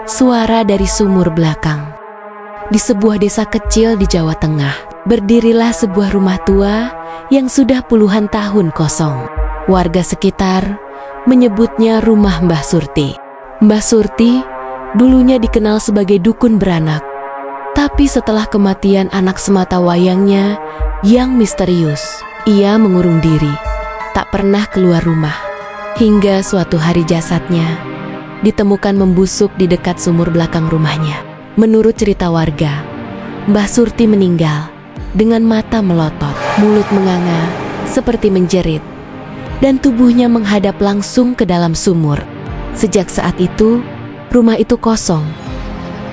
Suara dari sumur belakang. Di sebuah desa kecil di Jawa Tengah, berdirilah sebuah rumah tua yang sudah puluhan tahun kosong. Warga sekitar menyebutnya rumah Mbah Surti. Mbah Surti dulunya dikenal sebagai dukun beranak. Tapi setelah kematian anak semata wayangnya yang misterius, ia mengurung diri, tak pernah keluar rumah. Hingga suatu hari jasadnya ditemukan membusuk di dekat sumur belakang rumahnya. Menurut cerita warga, Mbah Surti meninggal dengan mata melotot, mulut menganga seperti menjerit, dan tubuhnya menghadap langsung ke dalam sumur. Sejak saat itu, rumah itu kosong.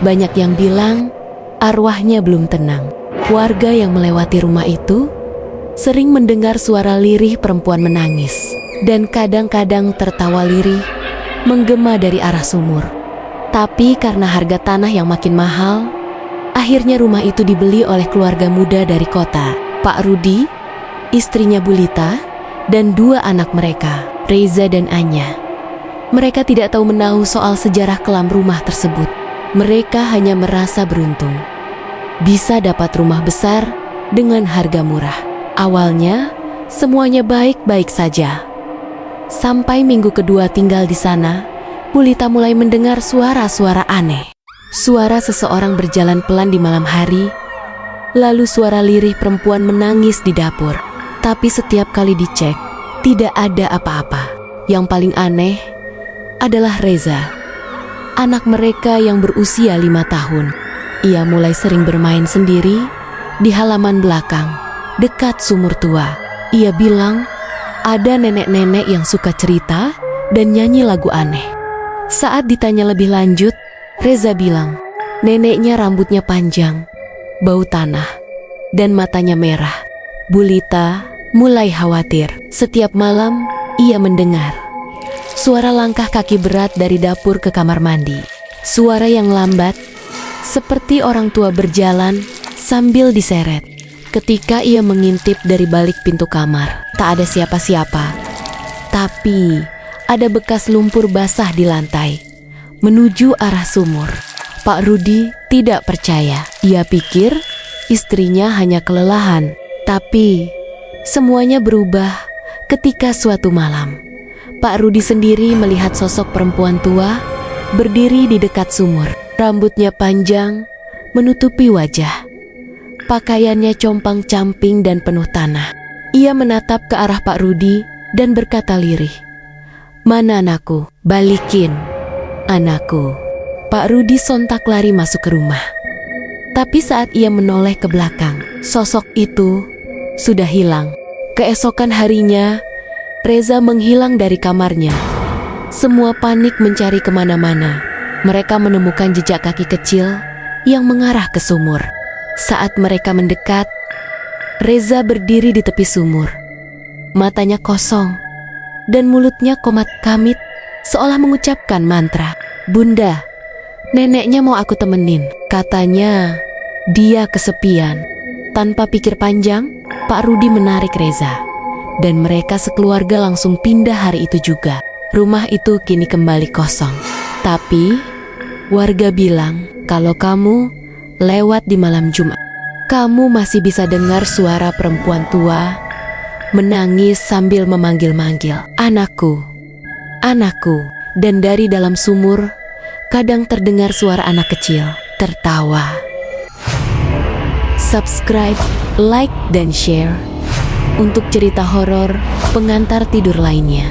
Banyak yang bilang arwahnya belum tenang. Warga yang melewati rumah itu sering mendengar suara lirih perempuan menangis, dan kadang-kadang tertawa lirih menggema dari arah sumur. Tapi karena harga tanah yang makin mahal, akhirnya rumah itu dibeli oleh keluarga muda dari kota, Pak Rudi, istrinya Bulita, dan dua anak mereka, Reza dan Anya. Mereka tidak tahu menahu soal sejarah kelam rumah tersebut. Mereka hanya merasa beruntung bisa dapat rumah besar dengan harga murah. Awalnya, semuanya baik-baik saja. Sampai minggu kedua tinggal di sana, Bulita mulai mendengar suara-suara aneh. Suara seseorang berjalan pelan di malam hari, lalu suara lirih perempuan menangis di dapur. Tapi setiap kali dicek, tidak ada apa-apa. Yang paling aneh adalah Reza, anak mereka yang berusia 5 tahun. Ia mulai sering bermain sendiri di halaman belakang, dekat sumur tua. Ia bilang ada nenek-nenek yang suka cerita dan nyanyi lagu aneh. Saat ditanya lebih lanjut, Reza bilang neneknya rambutnya panjang, bau tanah, dan matanya merah. Bulita mulai khawatir. Setiap malam ia mendengar suara langkah kaki berat dari dapur ke kamar mandi. Suara yang lambat, seperti orang tua berjalan sambil diseret. Ketika ia mengintip dari balik pintu kamar, tak ada siapa-siapa. Tapi ada bekas lumpur basah di lantai, menuju arah sumur. Pak Rudi tidak percaya. Ia pikir istrinya hanya kelelahan. Tapi semuanya berubah ketika suatu malam Pak Rudi sendiri melihat sosok perempuan tua berdiri di dekat sumur. Rambutnya panjang menutupi wajah. Pakaiannya compang-camping dan penuh tanah. Ia menatap ke arah Pak Rudi dan berkata lirih, "Mana anakku? Balikin anakku." Pak Rudi sontak lari masuk ke rumah. Tapi saat ia menoleh ke belakang, sosok itu sudah hilang. Keesokan harinya, Reza menghilang dari kamarnya. Semua panik mencari kemana-mana. Mereka menemukan jejak kaki kecil yang mengarah ke sumur. Saat mereka mendekat, Reza berdiri di tepi sumur. Matanya kosong dan mulutnya komat kamit seolah mengucapkan mantra. "Bunda, neneknya mau aku temenin. Katanya dia kesepian." Tanpa pikir panjang, Pak Rudi menarik Reza, dan mereka sekeluarga langsung pindah hari itu juga. Rumah itu kini kembali kosong. Tapi warga bilang kalau kamu lewat di malam Jumat, kamu masih bisa dengar suara perempuan tua menangis sambil memanggil-manggil, "Anakku, anakku." Dan dari dalam sumur kadang terdengar suara anak kecil tertawa. Subscribe, like, dan share untuk cerita horor pengantar tidur lainnya.